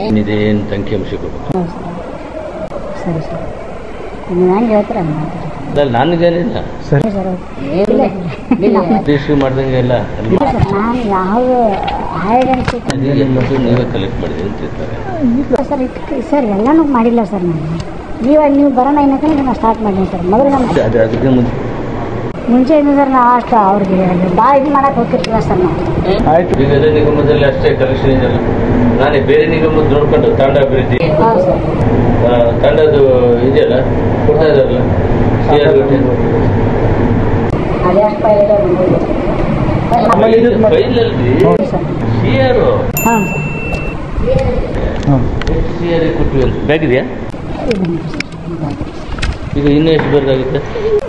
ಏನಿದೆ ಏನು ಅಂಕಿಅಂಶ ಕೊಡಬೇಕು? ಹ್ಞೂ ಸರ್. ಸರಿ ಸರ್, ನೀವು ಹೆಂಗೆ ಹೇಳ್ತೀರ ಅಲ್ಲ ನನಗೇನಿಲ್ಲ ಸರಿ ಸರ್. ರಿಜಿಸ್ಟ್ರಿ ಮಾಡ್ದಂಗೆ ಎಲ್ಲ ನಾನು ಯಾವ ಹೈಡೆನ್ಸಿ ಮತ್ತು ನೀವೇ ಕಲೆಕ್ಟ್ ಮಾಡಿದೆ ಅಂತ ಇರ್ತಾರೆ ಸರ್. ಸರ್ ಎಲ್ಲನೂ ಮಾಡಿಲ್ಲ ಸರ್ ನಾನು. ನೀವು ಬರೋಣ ಏನಕ್ಕೆ ನಾನು ಸ್ಟಾರ್ಟ್ ಮಾಡಿದ್ದೀನಿ ಸರ್. ಮೊದಲು ನಾನು ಅದಕ್ಕೆ ಮುಂಚೆ ಏನು ಸರ್ ನಾವು ಅಷ್ಟು ಅವ್ರಿಗೆ ಭಾಳ ಇದು ಮಾಡೋಕೆ ಹೋಗ್ತಿರ್ತೀವ ಸರ್ ನಾವು. ಆಯ್ತು. ಈಗ ಎಲ್ಲ ನಿಗಮದಲ್ಲಿ ಅಷ್ಟೇ ಕಲೆಕ್ಷನ್ ಇದೆಯಲ್ಲ. ನಾನೇ ಬೇರೆ ನಿಗಮದ ನೋಡ್ಕೊಂಡು ತಾಂಡ ಅಭಿವೃದ್ಧಿ ಹೌದು ಸರ್. ತಾಂಡದು ಇದೆಯಲ್ಲ ಕೊಡ್ತಾ ಇದಾರಲ್ಲ CR ಗಟ್ಟೆ ಅದೇ ಅಷ್ಟು ಫೈಲ್ ಫೈಲಲ್ಲಿ CR ಹಾಂ ಸರ್. CR ಕೊಟ್ಟಿವಿ ಅಂತ ಬ್ಯಾಗ್ ಇದೆಯಾ? ಈಗ ಇನ್ನೂ ಎಷ್ಟು ಬೇಕಾಗುತ್ತೆ?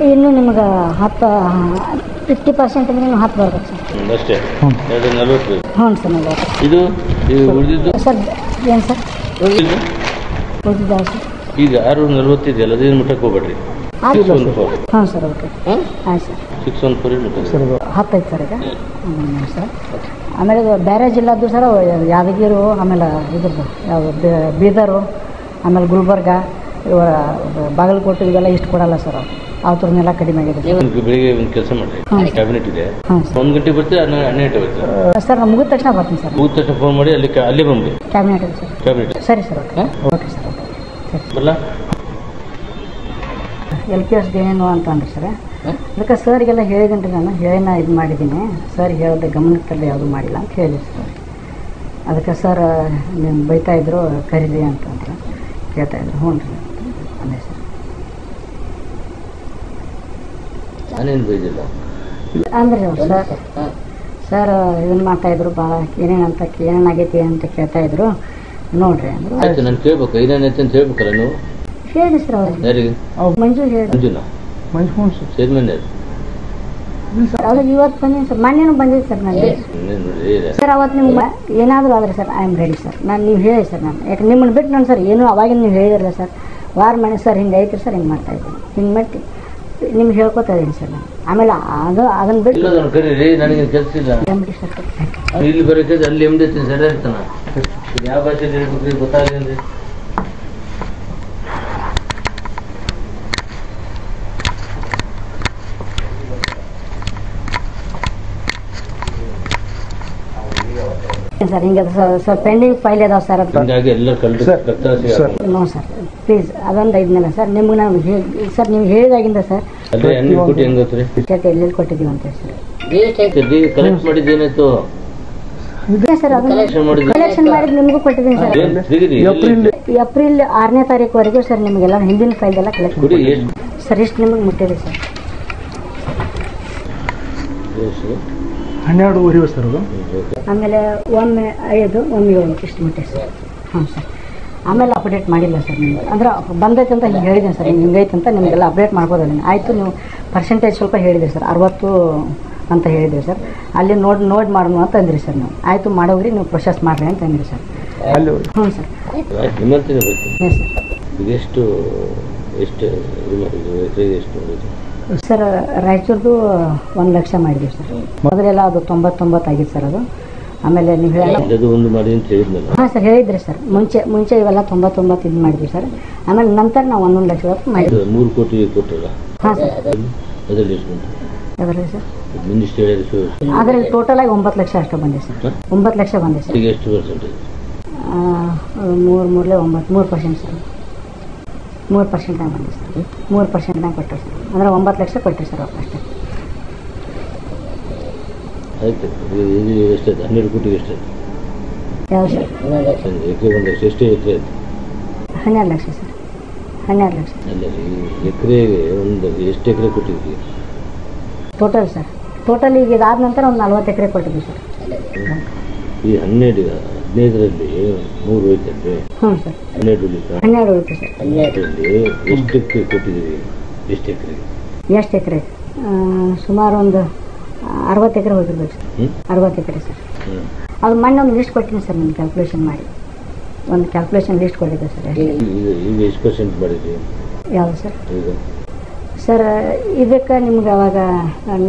ಇನ್ನು ನಿಮ್ಗೆ 50% ಅಂದರೆ ನೀವು 10 ಬರ್ಬೇಕು ಸರ್. ಅಷ್ಟೇ 240. ಹ್ಞೂ ಸರ್. ನೀವು ಇದು ಉಳಿದಿದ್ದು ಸರ್ ಏನು ಸರ್ ಉಳಿದಿದ್ದು ಉಳಿದಿದ್ದಾವೆ ಸರ್. ಈಗ 640 ಇದೆಯಲ್ಲ ಅದೇನು ಮುಟ್ಟಕ್ಕೆ ಹೋಗ್ಬೇಡ್ರಿ. 614. ಹಾಂ ಸರ್. ಓಕೆ ಆಯ್ತು ಸರ್. 614 ಮುಟ್ಟಕ್ಕೆ ಸರ್ 10 ಐತೆ ಸರ್ ಈಗ. ಸರ್ ಆಮೇಲೆ ಬೇರೆ ಜಿಲ್ಲಾದ್ದು ಸರ್ ಯಾದಗಿರಿ, ಆಮೇಲೆ ಇದ್ರದ್ದು ಯಾವುದು ಬೀದರು, ಆಮೇಲೆ ಗುಲ್ಬರ್ಗ, ಇವರ ಬಾಗಲಕೋಟೆ ಇವೆಲ್ಲ ಇಷ್ಟು ಕೊಡಲ್ಲ ಸರ್. ಅವ್ರನ್ನೆಲ್ಲ ಕಡಿಮೆ ಆಗಿದೆ ಬೆಳಿಗ್ಗೆ ಒಂದು ಕೆಲಸ ಮಾಡಿರಿ. ಕ್ಯಾಬಿನೆಟ್ ಇದೆ, 1 ಗಂಟೆ ಬರ್ತೀವಿ, 12 ಗಂಟೆ ಬರ್ತೀವಿ ಸರ್. ನಾನು ಮುಗಿದ ತಕ್ಷಣ ಬರ್ತೀನಿ ಸರ್. ಮುಗಿದ ತಕ್ಷಣ ಫೋನ್ ಮಾಡಿ ಅಲ್ಲೇ ಬಂದ್ಬಿಡಿ. ಕ್ಯಾಬಿನೆಟ್ ಇದೆ ಸರ್. ಕ್ಯಾಬಿನೆಟ್ ಸರಿ sir. Okay okay sir. Okay ಸರಿ. ಬಲ್ಲ LPS ಏನೇನು ಅಂತ ಅಂದ್ರಿ ಸರ್. ಅದಕ್ಕೆ ಸರ್ಗೆಲ್ಲ ಹೇಳಿದ್ದೀನಿ ನಾನು. ಹೇಳಿನ ಇದು ಮಾಡಿದ್ದೀನಿ ಸರ್. ಹೇಳಿದೆ ಗಮನಕ್ಕೆಲ್ಲ ಯಾವುದೂ ಮಾಡಿಲ್ಲ ಅಂತ ಹೇಳಿ ಸರ್. ಅದಕ್ಕೆ ಸರ್ ನೀವು ಬೈತಾಯಿದ್ರು ಕರೀರಿ ಅಂತಂದ್ರೆ ಕೇಳ್ತಾಯಿದ್ರು. ಹ್ಞೂ ರೀ ಅದೇ ಸರ್. ನಾನೇನು ಬೈದಿಲ್ಲ ಅಂದ್ರೆ ಸರ್ ಸರ್ ಇದನ್ನು ಮಾಡ್ತಾಯಿದ್ರು ಭಾಳ ಏನೇನಾಗೈತಿ ಅಂತ ಕೇಳ್ತಾಯಿದ್ರು. ನೋಡ್ರಿ ಅಂದರು. ಆಯ್ತು, ನಾನು ಕೇಳ್ಬೇಕು ಏನೇನೈತೆ ಅಂತ ಹೇಳ್ಬೇಕಲ್ಲ ನೀವು. ಹೇಳಿ ಸರ್ ಅವ್ರಿಗೆ. ಯಾರಿಗೆ? ಮಂಜು ಹೇಳಿ. ಮಂಜುನಾ? ಚೇರ್ಮನ್ ಯಾರು? ಅದು ಇವತ್ತು ಬಂದೀನಿ ಸರ್. ಮೊನ್ನೆನೂ ಬಂದಿದ್ದೆ ಸರ್ ನನಗೆ ಸರ್. ಅವತ್ತು ನಿಮ್ಗೆ ಏನಾದರೂ ಆದರೆ sir I am ready sir. ನಾನು ನೀವು ಹೇಳಿ ಸರ್. ನಾನು ಯಾಕೆ ನಿಮ್ಮನ್ನು ಬಿಟ್ಟು ನಾನು ಸರ್ ಏನೂ ಅವಾಗಿನ ನೀವು ಹೇಳಿದಿರಲ್ಲ ಸರ್. ವಾರ ಮನೆ ಸರ್ ಹಿಂಗೆ ಐತ್ರಿ ಸರ್, ಹಿಂಗೆ ಮಾಡ್ತಾಯಿದ್ದೀನಿ, ಹಿಂಗೆ ಮಾಡಿ ನಿಮ್ಗೆ ಹೇಳ್ಕೊತಾ ಇದ್ದೀನಿ ಸರ್ ನಾನು. ಆಮೇಲೆ ಅದನ್ನು ಬಿಟ್ಟು ಕರೀರಿ, ನನಗೆ ಕೆಲಸ ಇಲ್ಲ ಸರ್. ಇಲ್ಲಿ ಬರೋಕೆ ಅಲ್ಲಿ ಎಂಬತ್ತೀನಿ ಸರಿ ಇರ್ತಾನ. ಯಾವ ಭಾಷೆಯಲ್ಲಿ ಹೇಳ್ಬೇಕ್ರಿ ಗೊತ್ತಾಗಲಿ. ಸರ್ ಹಿಂಗೆ ಸರ್ ಪೆಂಡಿಂಗ್ ಫೈಲ್ ಇದಾವೆ ಸರ್. ಹೀಗಾಗಿ ಎಲ್ಲ ನೋ ಸರ್ ಪ್ಲೀಸ್ ಅದೊಂದು ಐದನೇಲ್ಲ ಸರ್. ನಿಮ್ಗೆ ನಾವು ಸರ್ ನೀವು ಹೇಳಿದಾಗಿಂದ ಸರ್ ಹೆಂಗೆ ಗೊತ್ತ್ರಿ ಎಲ್ಲೆಲ್ಲಿ ಕೊಟ್ಟಿದ್ದೀವಿ ಅಂತ ಸರ್. ಕಲೆಕ್ಟ್ ಮಾಡಿದ್ದೇನಾಯ್ತು ಸರ್ ಕಲೆಕ್ಷನ್ ಮಾಡಿದ್ದು ನಿಮಗೂ ಕೊಟ್ಟಿದ್ದೀನಿ ಸರ್. ಏಪ್ರಿಲ್ 6ನೇ ತಾರೀಕುವರೆಗೂ ಸರ್ ನಿಮಗೆಲ್ಲ ಹಿಂದಿನ ಫೈಲ್ ಎಲ್ಲ ಕಲೆಕ್ಷನ್ ಸರ್. ಇಷ್ಟು ನಿಮಗೆ ಮುಟ್ಟಿದೆ ಸರ್. 12 ಸರ್ ಅದು. ಆಮೇಲೆ ಒಮ್ಮೆ 5 ಒಮ್ಮೆ 7 ಇಷ್ಟು ಮುಟ್ಟೆ ಸರ್. ಹಾಂ ಸರ್. ಆಮೇಲೆ ಅಪ್ಡೇಟ್ ಮಾಡಿಲ್ಲ ಸರ್ ನಿಮ್ಗೆ. ಅಂದ್ರೆ ಬಂದೈತೆ ಅಂತ ಹಿಂಗೆ ಹೇಳಿದ್ದೀನಿ ಸರ್. ಹಿಂಗೈತೆ ಅಂತ ನಿಮಗೆಲ್ಲ ಅಪ್ಡೇಟ್ ಮಾಡ್ಬೋದಿಲ್ಲ. ಆಯಿತು, ನೀವು ಪರ್ಸೆಂಟೇಜ್ ಸ್ವಲ್ಪ ಹೇಳಿದೆ ಸರ್. 60 ಅಂತ ಹೇಳಿದ್ರಿ ಸರ್. ಅಲ್ಲಿ ನೋಡಿ ಮಾಡೋಣ ಅಂತ ಅಂದ್ರಿ ಸರ್. ನೀವು ಆಯಿತು ಮಾಡೋಗ್ರಿ, ನೀವು ಪ್ರೊಸೆಸ್ ಮಾಡಿರಿ ಅಂತ ಅಂದ್ರಿ ಸರ್. ಹ್ಞೂ ಸರ್. Yes sir. ಸರ್ ರಾಯಚೂರ್ದು 1 ಲಕ್ಷ ಮಾಡಿದ್ದೀವಿ ಸರ್. ಮೊದಲೆಲ್ಲ ಅದು 99 ಆಗಿತ್ತು ಸರ್ ಅದು. ಆಮೇಲೆ ನೀವು ಹಾಂ ಸರ್ ಹೇಳಿದ್ರಿ ಸರ್. ಮುಂಚೆ ಇವೆಲ್ಲ 99 ಇದು ಮಾಡಿದ್ವಿ ಸರ್. ಆಮೇಲೆ ನಂತರ ನಾವು 1 ಲಕ್ಷ ಮಾಡಿದ್ವಿ. 3 ಕೋಟಿ ಕೊಟ್ಟಲ್ಲ. ಹಾಂ ಸರ್. ಅದರಲ್ಲಿ ಸರ್ ಅದರಲ್ಲಿ ಟೋಟಲ್ ಆಗಿ 9 ಲಕ್ಷ ಅಷ್ಟು ಬಂದಿದೆ ಸರ್. 9 ಲಕ್ಷ ಬಂದಿದೆ ಸರ್. ಈಗ ಎಷ್ಟು ಪರ್ಸೆಂಟೇಜ್? 3% ಸರ್. 3% ಬಂದಿದೆ ಸರ್. 3% ಕೊಟ್ಟರು ಸರ್. ಅಂದರೆ 9 ಲಕ್ಷ ಕೊಟ್ಟರು ಸರ್ ಅಷ್ಟೇ. ಆಯ್ತು. ಎಷ್ಟು 12 ಕೋಟಿಗೆ ಎಷ್ಟು? ಯಾವುದು ಸರ್? ಎಕರೆ 1 ಲಕ್ಷ. ಎಷ್ಟು ಎಕರೆ ಆಯ್ತು? 12 ಲಕ್ಷ ಸರ್. 12 ಲಕ್ಷ. ಅಲ್ಲ, ಎಕರೆಗೆ ಎಷ್ಟು ಎಕರೆ ಕೊಟ್ಟಿದ್ವಿ ಟೋಟಲ್ ಸರ್? ಟೋಟಲ್ ಈಗ ಇದಾದ ನಂತರ ಒಂದು 40 ಎಕರೆ ಕೊಟ್ಟಿದ್ವಿ ಸರ್. ಈ 15ರಲ್ಲಿ 3 ಹೋಯ್ತಂತೆ. ಹ್ಞೂ ಸರ್. 12 ಉಳಿತಾ? 12 ಉಳಿತು ಸರ್. 12ರಲ್ಲಿ ಎಷ್ಟಕ್ಕೆ ಕೊಟ್ಟಿದ್ದೀವಿ? ಎಷ್ಟು ಎಕರೆಗೆ? ಎಷ್ಟು ಎಕರೆ? ಸುಮಾರು ಒಂದು 60 ಎಕರೆ ಹೋಗಿರ್ಬೇಕು ಸರ್. 60 ಎಕರೆ ಸರ್. ಅದು ಮೊನ್ನೆ ಒಂದು ಲಿಸ್ಟ್ ಕೊಟ್ಟಿನಿ ಸರ್. ನಾನು ಕ್ಯಾಲ್ಕುಲೇಷನ್ ಮಾಡಿ ಒಂದು ಕ್ಯಾಲ್ಕುಲೇಷನ್ ಲಿಸ್ಟ್ ಕೊಟ್ಟಿದ್ದೆ ಸರ್. ಈಗ ಎಷ್ಟು ಪರ್ಸೆಂಟ್ ಮಾಡಿದ್ವಿ? ಯಾವುದು ಸರ್? ಈಗ ಸರ್ ಇದಕ್ಕೆ ನಿಮ್ಗೆ ಅವಾಗ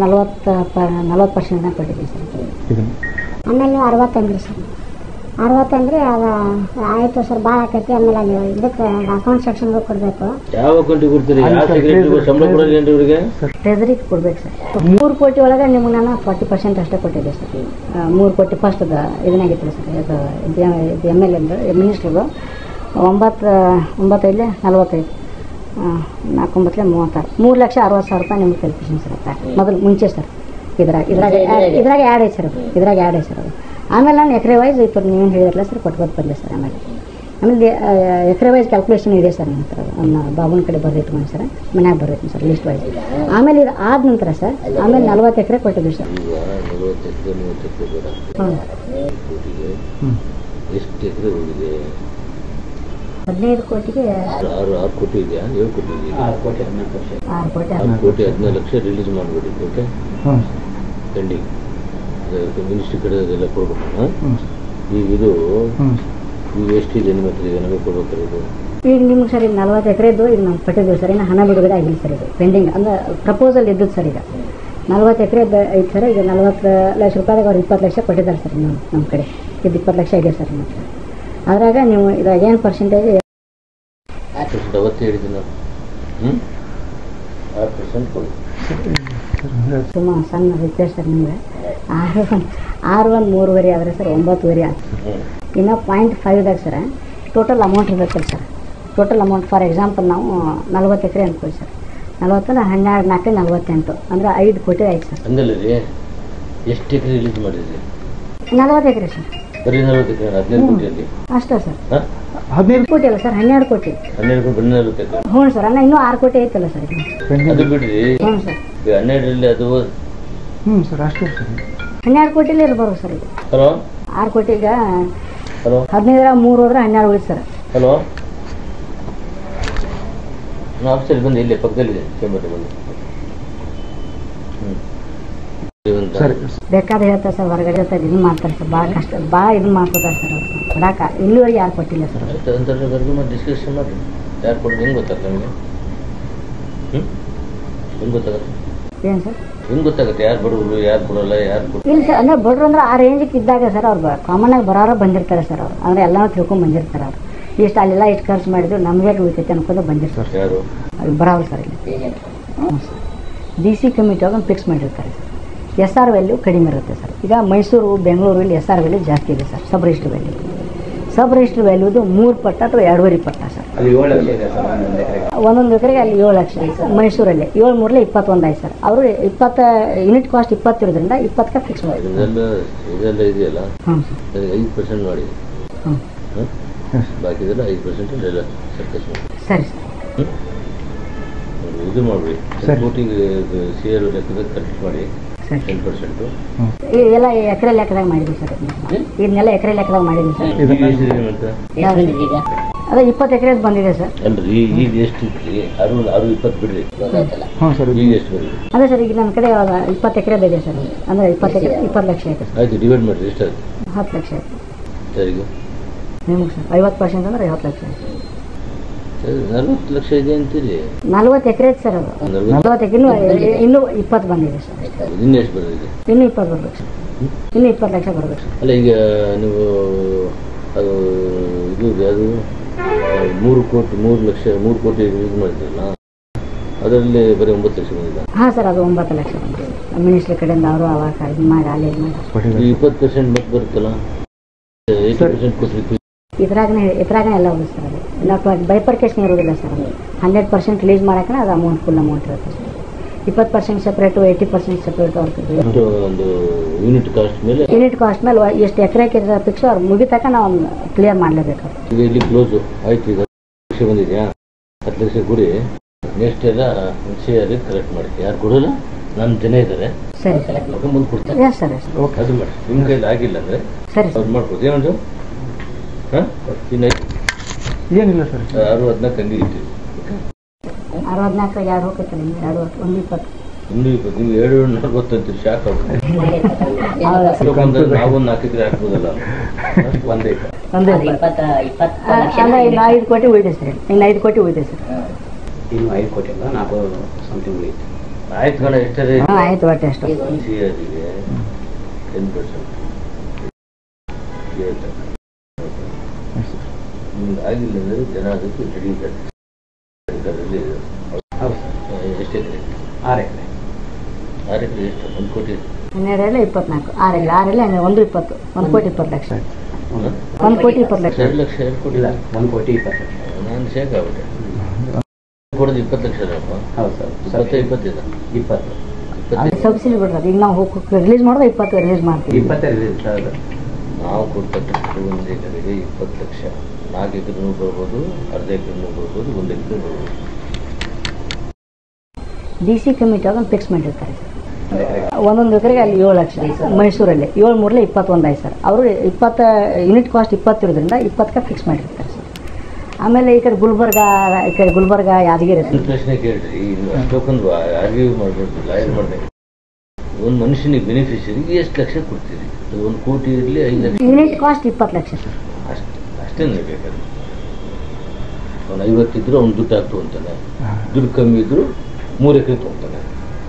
40% ಕೊಟ್ಟಿದ್ದೀವಿ ಸರ್. ಆಮೇಲೆ 60 ಅಂದ್ರಿ ಸರ್. 60 ಅಂದರೆ ಅದು ಆಯಿತು ಸರ್ ಭಾಳ ಆಕೈತಿ. ಆಮೇಲೆ ನೀವು ಇದಕ್ಕೆ ಅಕೌಂಟ್ ಸೆಕ್ಷನ್ಗೆ ಕೊಡಬೇಕು. ಯಾವ ಅಕೌಂಟಿಗೆ ಕೊಡ್ತೀರಿ? ಯಾವ ಸೆಕ್ರೆಟರಿಗೂ ಸಂಬಳ ಕೊಡೋದು ಏನು ಇವರಿಗೆ? ಟ್ರೆಜರಿಗೆ ಕೊಡ್ಬೇಕು ಸರ್. 3 ಕೋಟಿ ಒಳಗೆ ನಿಮಗೆ ನಾನು 40% ಅಷ್ಟೇ ಕೊಟ್ಟಿದ್ದೆ ಸರ್. 3 ಕೋಟಿ ಫಸ್ಟ್ ಇದನ್ನಾಗಿತ್ತು ಸರ್. ಇದು ಎಮ್ ಎಲ್ ಎದು ಮಿನಿಸ್ಟ್ರಿಗೂ 9 45 4 9 36 3,60,000 ರೂಪಾಯಿ ನಿಮ್ಗೆ ತಲುಪಿಸಿನಿ ಸರ್. ಮೊದಲು ಮುಂಚೆ ಸರ್ ಇದ್ರಾಗ ಆ್ಯಡ್ ಐತೆ ಸರ್. ಇದ್ರಾಗ ಆ್ಯಡ್ ಐತೆ ಸರ್ ಅದು. ಆಮೇಲೆ ನಾನು ಎಕರೆ ವೈಸ್ ಇತ್ತು ನೀವೇನು ಹೇಳಿರಲ್ಲ ಸರ್ ಕೊಟ್ಬೋದು ಬಂದೆ ಸರ್. ಆಮೇಲೆ ಎಕರೆ ವೈಸ್ ಕ್ಯಾಲ್ಕುಲೇಷನ್ ಇದೆ ಸರ್ ನನ್ನ ಹತ್ರ. ನನ್ನ ಬಾಬುನ ಕಡೆ ಬರ್ದಿಟ್ಕೊಂಡು ಸರ್ ಮನ್ಯಾಗ ಬರ್ದಿತ್ತು ಸರ್ ಲಿಸ್ಟ್ ವೈಸ್. ಆಮೇಲೆ ಇದು ಆದ ನಂತರ ಸರ್ ಆಮೇಲೆ 40 ಎಕರೆ ಕೊಟ್ಟಿದ್ವಿ ಸರ್. ಹಾಂ ಎಷ್ಟು ಎಕರೆ ಹೋಗಿದೆ? 15 ಕೋಟಿಗೆ 6 ಕೋಟಿ ಇದೆಯಾ? 7 ಕೋಟಿ ಇದೆಯಾ? 6 ಕೋಟಿ 14 ಲಕ್ಷ ರಿಲೀಸ್ ಮಾಡಿಬಿಡಿ. ಓಕೆ ಪೆಂಡಿಂಗ್ ಮಿನಿಸ್ಟ್ರಿ ಕಡೆ ಅದೆಲ್ಲ ಕೊಡ್ಬೇಕು. ಈಗ ಇದು ಈಗ ಎಷ್ಟಿದೆ ನಿಮ್ಮ ಹತ್ರ? ಈಗ ನಮಗೆ ಕೊಡ್ಬೇಕಾದ್ರೆ ಈಗ ನಿಮ್ಗೆ ಸರ್ ಈಗ 40 ಎಕರೆದು ಈಗ ನಾವು ಕಟ್ಟಿದ್ವಿ ಸರ್. ಇನ್ನು ಹಣ ಬಿಡುಗಡೆ ಆಗಿಲ್ಲ ಸರ್. ಇದು ಪೆಂಡಿಂಗ್ ಅಂದ್ರೆ ಪ್ರಪೋಸಲ್ ಇದ್ದದ್ದು ಸರ್. ಈಗ 40 ಎಕರೆ ಐತೆ ಸರ್. ಈಗ 40 ಲಕ್ಷ ರೂಪಾಯಿದಾಗ ಅವ್ರು 20 ಲಕ್ಷ ಕೊಟ್ಟಿದ್ದಾರೆ ಸರ್. ನಮ್ಮ ಕಡೆ ಇದು 20 ಲಕ್ಷ ಇದೆ ಸರ್ ನಮ್ಮ ಹತ್ರ. ಅದ್ರಾಗ ನೀವು ಇದ್ರಾಗ ಏನು ಪರ್ಸೆಂಟೇಜ್ ಅವತ್ತು ಹೇಳಿದ್ದೀನಿ ನಾನು 6% ಕೊಡಿ. ಸುಮ್ಮ ಸಣ್ಣ ರಿಕ್ವೆಸ್ಟ್ ಸರ್ ನಿಮಗೆ. 6 1 3 ಆದರೆ ಸರ್ 9 ಆಗ್ತದೆ. ಇನ್ನು 0.5ದಾಗ ಸರ್ ಟೋಟಲ್ ಅಮೌಂಟ್ ಇರ್ತದೆ sir. Total amount for example ನಾವು 40 ಎಕರೆ ಅಂದ್ಕೊಳ್ಳಿ ಸರ್. 40 12 4 48 ಅಂದರೆ 5 ಕೋಟಿ ಆಯ್ತು ಸರ್. ಹಂಗಲ್ಲ ರೀ, ಎಷ್ಟು ಎಕರೆ ರಿಲೀಸ್ ಮಾಡಿದ್ರಿ? 40 ಎಕರೆ ಸರ್. ಬರೀ 40 ಎಕರೆ 15 ಕೋಟಿಯಲ್ಲಿ ಅಷ್ಟೇ ಸರ್. 15 ಕೋಟಿ ಅಲ್ಲ ಸರ್, 12 ಕೋಟಿ. 12 ಕೋಟಿ ಬರೀ 40 ಎಕರೆ. ಹ್ಞೂ ಸರ್. ಅಲ್ಲ ಇನ್ನೂ 6 ಕೋಟಿ ಐತಲ್ಲ ಸರ್. ಅದು ಬಿಡ್ರಿ, ಹ್ಞೂ ಸರ್. 12ರಲ್ಲಿ ಅದು ಸರ್ ಅಷ್ಟೇ ಸರ್. 12 ಕೋಟಿಲಿ ಇರ್ಬೋದು ಸರ್. ಇದು ಹಲೋ 6 ಕೋಟಿಗೆ ಹಲೋ 15 3 ಹೋದ್ರೆ 12 ಉಳಿತು ಸರ್. ಹಲೋ ನಾನು ಆಫೀಸಲ್ಲಿ ಬಂದು ಇಲ್ಲೇ ಪಕ್ಕದಲ್ಲಿದೆ ಚೇಂಬರ್ ಬಂದು. ಬೇಕಾದ ಹೇಳ್ತಾರೆ ಸರ್. ಹೊರಗಡೆ ಹೇಳ್ತಾರೆ ಇದನ್ನು ಮಾಡ್ತಾರೆ ಸರ್. ಭಾಳ ಕಷ್ಟ ಭಾಳ ಇದನ್ನು ಮಾಡ್ಕೊತಾರೆ ಸರ್. ಅವ್ರು ಕೊಡಾಕ ಇಲ್ಲಿವರೆಗೆ ಯಾರು ಕೊಟ್ಟಿಲ್ಲ ಸರ್. ಅಂತರ್ಗತ ಡಿಸ್ಕಷನ್ ಮಾಡಿ ಯಾರು ಕೊಡೋದು ಹೆಂಗೆ ಗೊತ್ತಾಗುತ್ತೆ ನಮಗೆ? ಹೆಂಗೆ ಗೊತ್ತಾಗುತ್ತೆ? ಏನು ಸರ್ ಹೆಂಗೆ ಗೊತ್ತಾಗುತ್ತೆ ಯಾರು ಬಡವರು ಯಾರು ಕೊಡಲ್ಲ ಯಾರು ಕೊಡ? ಇಲ್ಲ ಸರ್. ಅಂದರೆ ಬಡ್ರು ಅಂದ್ರೆ ಆ ರೇಂಜಿಗೆ ಇದ್ದಾಗ ಸರ್ ಅವ್ರು ಕಾಮನ್ನಾಗಿ ಬರೋರು ಬಂದಿರ್ತಾರೆ ಸರ್. ಅವರು ಅಂದರೆ ಎಲ್ಲನೂ ತಿಳ್ಕೊಂಡು ಬಂದಿರ್ತಾರೆ. ಅವರು ಇಷ್ಟು ಅಲ್ಲೆಲ್ಲ ಇಷ್ಟು ಖರ್ಚು ಮಾಡಿದ್ರು ನಮಗೆ ಉಳಿತೈತೆ ಅನ್ಕೊಂಡು ಬಂದಿರ್ತಾರೆ ಯಾರು ಬರೋರು ಸರ್. ಇಲ್ಲಿ ಹ್ಞೂ ಸರ್. DC ಕಮಿಟಿ ಒಂದು ಫಿಕ್ಸ್ ಮಾಡಿರ್ತಾರೆ ಸರ್. SR ವ್ಯಾಲ್ಯೂ ಕಡಿಮೆ ಇರುತ್ತೆ ಸರ್. ಈಗ ಮೈಸೂರು ಬೆಂಗಳೂರು ಇಲ್ಲಿ SR ವ್ಯಾಲ್ಯೂ ಜಾಸ್ತಿ ಇದೆ ಸರ್. ಸಬ್ ರಿಜಿಸ್ಟರ್ ವ್ಯಾಲ್ಯೂ 3 ಪಟ್ಟ ಅಥವಾ 2.5 ಪಟ್ಟ ಸರ್. ಒಂದೊಂದು ಎಕರೆಗೆ ಅಲ್ಲಿ 7 ಲಕ್ಷ ಸರ್. ಮೈಸೂರಲ್ಲಿ 7 3 21 ಆಯ್ತು ಸರ್. ಅವರು 20 ಯೂನಿಟ್ ಕಾಸ್ಟ್ 20 ಇರೋದ್ರಿಂದ 20ಕ್ಕೆ ಫಿಕ್ಸ್ ಮಾಡಿ. ಇದೆಲ್ಲ ಇದೆಯಲ್ಲ ಹ್ಞೂ ಸರ್ 5% ಮಾಡಿ. ಹ್ಞೂ ಬಾಕಿದೆಲ್ಲ 5% ಎಲ್ಲ ಸರ್ಕಸ್ ಮಾಡಿ. ಸರಿ ಸರ್. ಇದು ಮಾಡಿಬಿಡಿ ಕೋಟಿಂಗ್ CR ಲೆಕ್ಕದಾಗ ಕರೆಕ್ಟ್ ಮಾಡಿ 10%. ಇದೆಲ್ಲ ಎಕರೆ ಲೆಕ್ಕದಾಗ ಮಾಡಿದ್ವಿ ಸರ್. ಇದನ್ನೆಲ್ಲ ಎಕರೆ ಲೆಕ್ಕದಾಗ ಮಾಡಿದ್ವಿ ಸರ್. ಅದೇ 20 ಎಕರೆದು ಬಂದಿದೆ ಸರ್. ಅಲ್ರಿ ಈಗ ಎಷ್ಟು ಇತ್ತು? 6 20 ಬಿಡ್ರಿ. ಈಗ ಎಷ್ಟು ಬಂದಿದೆ? ಅದೇ ಸರ್ ಈಗ ನನ್ನ ಕಡೆ 20 ಎಕರೆದು ಇದೆ ಸರ್. ಅಂದರೆ 20 ಲಕ್ಷ ಆಯ್ತು ಸರ್. ಆಯ್ತು ಡಿವೈಡ್ ಮಾಡಿರಿ ಎಷ್ಟಾಯ್ತು? 10 ಲಕ್ಷ ಆಯ್ತು ಸರಿಗೆ ನಿಮಗೆ ಸರ್. 50% ಅಂದರೆ 50 ಲಕ್ಷ ಆಯ್ತು. 40 ಲಕ್ಷ ಇದೆ ಅಂತೀರಿ? 40 ಎಕರೆ ಐತೆ ಸರ್. ಅದು 40 ಎಕರೆ ಇನ್ನೂ 20 ಬಂದಿದೆ ಸರ್. ಇನ್ನೂ ಎಷ್ಟು ಬಂದಿದೆ? ಇನ್ನೂ 20 ಬರ್ಬೇಕು ಸರ್. ಇನ್ನೂ 20 ಲಕ್ಷ ಬರ್ಬೇಕು ಸರ್. ಅಲ್ಲ ಈಗ ನೀವು ಅದು ಇದು ಅದು 3 ಕೋಟಿ ಯೂಸ್ ಮಾಡಿದ್ರಲ್ಲ ಅದರಲ್ಲಿ ಬರೀ 9 ಲಕ್ಷ ಬಂದಿದೆ. ಹಾಂ ಸರ್. ಅದು 9 ಲಕ್ಷ ಬಂದಿದೆ ಮಿನಿಸ್ಟ್ರಿ ಕಡೆಯಿಂದ. ಅವರು ಅವಾಗ ಇದು ಮಾಡಿ ಅಲ್ಲಿ ಇದು ಮಾಡಿ 20% ಮತ್ತೆ ಬರುತ್ತಲ್ಲ 80% ಕೊಟ್ಟಿರ್ತೀವಿ. ಇದ್ರಾಗನೇ ಎಲ್ಲ ಹೋಗುತ್ತೆ ಸರ್. ಅದು ನಾವು ಬೈಪರ್ಕೇಶನ್ ಇರೋದಿಲ್ಲ ಸರ್. ಅದು 100% ರಿಲೀಸ್ ಮಾಡೋಕೆ ಅದು ಫುಲ್ ಅಮೌಂಟ್ ಇರುತ್ತೆ ಸರ್. 20% ಸಪ್ರೇಟು 80% ಸಪ್ರೇಟು ಅವ್ರಿಗೆ ಒಂದು ಯೂನಿಟ್ ಕಾಸ್ಟ್ ಮೇಲೆ ಎಷ್ಟು ಎಕರೆ ಫಿಕ್ಸ್ ಅವ್ರು ಮುಗಿತಕ್ಕ ನಾವು ಕ್ಲಿಯರ್ ಮಾಡಲೇಬೇಕು. ಈಗ ಇಲ್ಲಿ ಕ್ಲೋಸು ಆಯ್ತು. ಈಗ 10 ಲಕ್ಷ ಬಂದಿದೆಯಾ? 10 ಲಕ್ಷ ಕೊಡಿ. ನೆಕ್ಸ್ಟ್ ಎಲ್ಲ CR ಕಲೆಕ್ಟ್ ಮಾಡಿ. ಯಾರು ಕೊಡೋಲ್ಲ ನಮ್ಮ ಜನ ಇದ್ದಾರೆ. ಸರಿ ಸರ್. ಮುಂದೆ ಕೊಡ್ತಾರೆ. Yes sir yes. ಅದು ಮಾಡಿ. ನಿಮ್ಮ ಕೈಲಿ ಆಗಿಲ್ಲ ಅಂದರೆ ಸರಿ ಅವ್ರು ಮಾಡ್ಬೋದು. ಏನೊಂದು ಹಾಂ ಏನಿಲ್ಲ ಸರ್. 14 ಹಂಗೆ ಇಟ್ಟಿರಿ. 64 2 ಹೋಗ್ತೈತೆ ನಿಮ್ಗೆ 1 20 ನೀವು 7 ಅಂತೀರಿ. ಶಾಕ್ ಆಗ್ಬಿಟ್ಟು ನಾವೊಂದು 4 ಎಕರೆ ಹಾಕ್ಬೋದಲ್ಲ ಒಂದೇ ಅಂದರೆ ಇನ್ನು 5 ಕೋಟಿ ಉಳಿದೆ ಸರ್. ಇನ್ನು 5 ಕೋಟಿ ಉಳಿದೆ ಸರ್. ಇನ್ನು 5 ಕೋಟಿ ಅಲ್ಲ 4 ಸಮಥಿಂಗ್ ಉಳಿಯುತ್ತೆ. ಆಯ್ತು ಕಣ. ಎಷ್ಟೇ ಹಾಂ ಆಯ್ತು. ಒಟ್ಟು ಎಷ್ಟು CR ಗೆ 10% ನಿಮ್ಗೆ ಆಗಿಲ್ಲ ಅಂದರೆ ಜನ ಅದಕ್ಕೆ ಹಿಡಿಯುತ್ತಾರೆ. ಸರ್ಕಾರದಲ್ಲಿ ಹೌದು ಎಷ್ಟು ಎಕರೆ? 6 ಎಕರೆ. 6 ಎಕರೆ ಎಷ್ಟು? 1 ಕೋಟಿ. 12 24 6 ಎಕರೆ 6 ಎಲ್ಲಿ 120 1 ಕೋಟಿ 20 ಲಕ್ಷ 1 ಕೋಟಿ 20 ಲಕ್ಷ 2 ಲಕ್ಷ 2 ಕೋಟಿ ಇಲ್ಲ 1 ಕೋಟಿ 20 ಲಕ್ಷ. ನಾನು ಶೇಕ್ ಆಗ್ಬಿಟ್ಟೆ. ಕೊಡೋದು 20 ಲಕ್ಷ ಅಲ್ಲಪ್ಪ. ಹೌದು ಸರ್. 20 20 ಸಬ್ಸಿಡಿ ಬಿಡ್ತಾರೆ. ಈಗ ನಾವು ರಿಲೀಸ್ ಮಾಡಿದ್ರೆ 20 ರಿಲೀಸ್ ಮಾಡ್ತೀವಿ. 20 ರಿಲೀಸ್ ಸರ್. ನಾವು ಕೊಡ್ತಕ್ಕಂಥ 1 ಎಕರೆಗೆ 20 ಲಕ್ಷ. 4 ಎಕರೆನೂ ಬರ್ಬೋದು, ಅರ್ಧ ಎಕರೆನೂ ಬರ್ಬೋದು, 1 ಎಕರೆ ಬರ್ಬೋದು. DC ಕಮಿಟಿ ಅದನ್ನು ಫಿಕ್ಸ್ ಮಾಡಿರ್ತಾರೆ ಸರ್. ಒಂದೊಂದು ಎಕರೆಗೆ ಅಲ್ಲಿ 7 ಲಕ್ಷ. ಮೈಸೂರಲ್ಲಿ 7 ಮೂರಲೆ 21 ಆಯ್ತು ಸರ್. ಅವರು 20 ಯೂನಿಟ್ ಕಾಸ್ಟ್ 20 ಇರೋದ್ರಿಂದ 20ಕ್ಕೆ ಫಿಕ್ಸ್ ಮಾಡಿರ್ತಾರೆ ಸರ್. ಆಮೇಲೆ ಈ ಕಡೆ ಗುಲ್ಬರ್ಗ ಯಾದಗಿರಿ ಒಂದು ಪ್ರಶ್ನೆ ಕೇಳ್ರಿ, ಅಷ್ಟೊಂದು ಆರ್ಗ್ಯೂ ಮಾಡ್ಬೋದು, ಲಾಯರ್ ಮಾಡಿದೆ. ಒಂದು ಮನುಷ್ಯನಿಗೆ ಬೆನಿಫಿಷರಿಗೆ ಎಷ್ಟು ಲಕ್ಷ ಕೊಡ್ತೀರಿ? 1 ಕೋಟಿ ಇರಲಿ 5 lakh. Unit cost 20 lakh sir. ಅಷ್ಟೇನೆ ಬೇಕಾದ್ರೆ ಅವ್ನು 50 ಇದ್ರು ಅವ್ನು ದುಡ್ಡು ಹಾಕ್ತು ಅಂತಾನೆ, ದುಡ್ಡು ಕಮ್ಮಿ ಇದ್ರು 3 ಎಕರೆ ತೊಗೊತಾನೆ.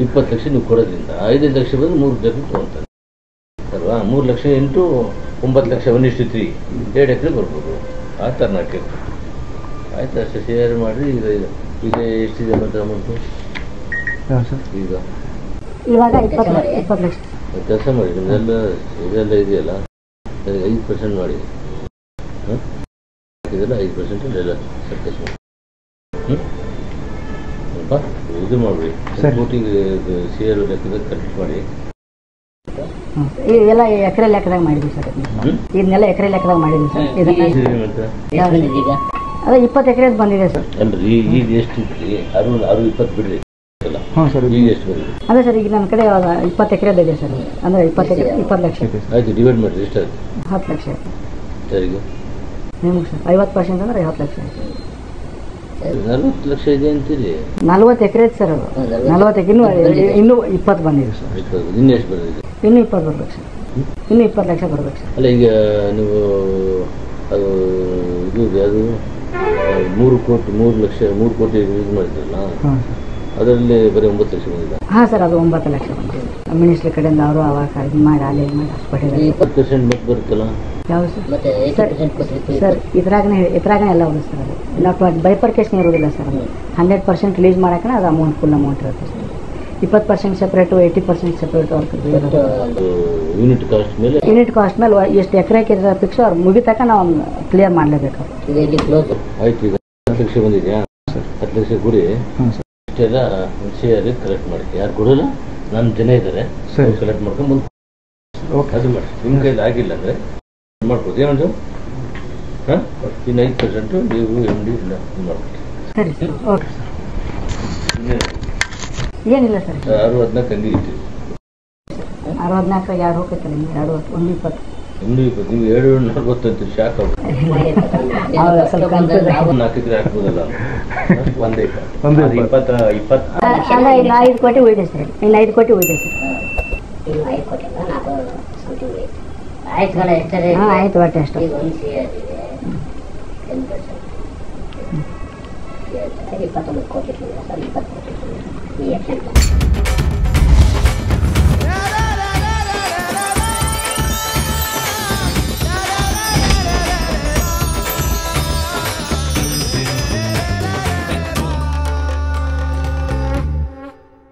20 ಲಕ್ಷ ನೀವು ಕೊಡೋದ್ರಿಂದ 5 ಲಕ್ಷ ಬಂದು 3 ಎಕರೆ ತೊಗೊತಾನೆ ಅಲ್ವಾ? 3 ಲಕ್ಷ ಇಂಟು 9 ಲಕ್ಷ 1:3 2 ಎಕರೆ ಬರ್ಬೋದು. ಆ ಥರ 4 ಎಕರೆ ಆಯ್ತು. ಅಷ್ಟೇ ಶೇರ್ ಮಾಡಿ. ಈಗ ಎಷ್ಟಿದೆ ಮತ್ತೆ ಅಮೌಂಟು? ಈಗ ಇವಾಗ 20 ಲಕ್ಷ ಕೆಲಸ ಮಾಡಿ. ಇದೆಲ್ಲ ಇದೆಯಲ್ಲ, 5% ಮಾಡಿ. ಹಾಂ ಇದೆಲ್ಲ 5% ಎಲ್ಲ ಸರ್ಕಸ್ ಮಾಡಿ. ಇದು ಮಾಡಿಬಿಡಿ. ಕೋಟಿಗೆ ಶೇರ್ ಲೆಕ್ಕದಾಗ ಕಲೆಕ್ಟ್ ಮಾಡಿ. ಇದೆಲ್ಲ ಎಕರೆ ಲೆಕ್ಕದಾಗ ಮಾಡಿದ್ವಿ ಸರ್. ಇದನ್ನೆಲ್ಲ ಎಕರೆ ಲೆಕ್ಕದಾಗ ಮಾಡಿದ್ವಿ ಸರ್. ಅದೇ 20 ಎಕರೆ ಬಂದಿದೆ ಸರ್. ಅಲ್ರಿ ಈಗ ಎಷ್ಟು ಇದ್ರಿ? 20 ಬಿಡ್ರಿ ಅಲ್ಲ. ಈಗ ಎಷ್ಟು ಬಂದಿದೆ? ಅದೇ ಸರ್ ಈಗ ನನ್ನ ಕಡೆ 20 ಎಕರೆದು ಇದೆ ಸರ್. ಅಂದರೆ 20 ಲಕ್ಷ ಆಯ್ತು, ಡಿವೈಡ್ ಮಾಡಿರಿ. ಎಷ್ಟಾಯ್ತು? 10 ಲಕ್ಷ ಆಯ್ತು ಸರಿಗೆ ನಿಮ್ಗೆ ಸರ್. 50% ಅಂದರೆ 50 ಲಕ್ಷ ಆಯ್ತು. 40 ಲಕ್ಷ ಇದೆ ಅಂತೀರಿ? 40 ಎಕರೆ ಸರ್. ಅದು 40 ಎಕರೆ ಇನ್ನೂ 20 ಬಂದಿದೆ ಸರ್. ಇನ್ನೂ ಎಷ್ಟು ಬಂದಿದೆ? ಇನ್ನೂ 20 ಬರ್ಬೇಕು ಸರ್. ಇನ್ನೂ 20 ಲಕ್ಷ ಬರ್ಬೇಕು ಸರ್. ಅಲ್ಲ ಈಗ ನೀವು ಅದು ಇದು ಅದು 3 ಕೋಟಿ ಯೂಸ್ ಮಾಡಿದ್ರಲ್ಲ, ಅದರಲ್ಲಿ ಬರೀ 9 ಲಕ್ಷ ಬಂದಿದೆ. ಹಾಂ ಸರ್, ಅದು 9 ಲಕ್ಷ ಬಂದಿದೆ. ಮಿನಿಸ್ಟ್ರಿ ಕಡೆಯಿಂದ ಅವರು ಅವಾಗ ಇದು ಮಾಡಿ ಅಲ್ಲಿ ಇದು ಮಾಡಿ ಅಷ್ಟು ಕೊಟ್ಟಿದ್ದಾರೆ. 20% ಮತ್ತೆ ಬರುತ್ತಲ್ಲ? ಯಾವುದು ಸರ್? ಸರ್ ಇದ್ರಾಗನೇ ಎಲ್ಲ ಹೋಗುತ್ತೆ ಸರ್. ಅದು ನಾವು ಬೈಪರ್ಕೇಶನ್ ಇರೋದಿಲ್ಲ ಸರ್. ಅದು 100% ರಿಲೀಸ್ ಮಾಡೋಕೆ ಅದು ಅಮೌಂಟ್ ಫುಲ್ ಅಮೌಂಟ್ ಇರುತ್ತೆ ಸರ್. 20% ಸೆಪ್ರೇಟು, 80% ಸೆಪ್ರೇಟು ಅವ್ರಿಗೆ ಯೂನಿಟ್ ಕಾಸ್ಟ್ ಮೇಲೆ. ಯೂನಿಟ್ ಕಾಸ್ಟ್ ಮೇಲೆ ಎಷ್ಟು ಎಕರೆಗೆ ಫಿಕ್ಸ್ ಅವ್ರು ಮುಗಿತಕ್ಕ ನಾವು ಕ್ಲಿಯರ್ ಮಾಡಲೇಬೇಕು. ಆಯ್ತು, ಈಗ 10 ಲಕ್ಷ ಬಂದಿದೆಯಾ? 10 ಲಕ್ಷ ಕೊಡಿ. ಇಷ್ಟೆಲ್ಲ ಶೇರ್ ಕಲೆಕ್ಟ್ ಮಾಡಿ. ಯಾರು ಕೊಡೋಲ್ಲ, ನನ್ನ ಜನ ಇದ್ದಾರೆ, ಕಲೆಕ್ಟ್ ಮಾಡ್ಕೊಂಡು ಮುಂದೆ ಅದು ಮಾಡಿ. ನಿಮ್ಮ ಕೈಲಿ ಆಗಿಲ್ಲ ಅಂದರೆ ಮಾಡ್ಬೋದು. ಏನಂದ್ರೆ ಹಾಂ, ಇನ್ನು 5% ನೀವು MD ಇಲ್ಲ ಮಾಡ್ಬಿಟ್ಟು. ಸರಿ ಸರ್, ಓಕೆ ಸರ್. ಏನಿಲ್ಲ ಸರ್. 64 ಹಂಗೆ ಇಟ್ಟಿರಿ. 64 2 ಹೋಗ್ತೈತಲ್ಲ ನಿಮ್ಗೆ 120. ನೀವು 740 ಅಂತೀರಿ, ಶಾಕ್ ಆಗುತ್ತೆ. ಸ್ವಲ್ಪ 4 ಎಕರೆ ಹಾಕ್ಬೋದಲ್ಲ? 1 ಎಕರೆ 20 ಅಲ್ಲ, ಇನ್ನು 5 ಕೋಟಿ ಉಳಿದೆ ಸರ್. ಇನ್ನು 5 ಕೋಟಿ ಉಳಿದೆ ಸರ್. ಹಾಂ ಆಯ್ತು, ಒಟ್ಟೆ ಅಷ್ಟು. 29 ಕೋಟಿ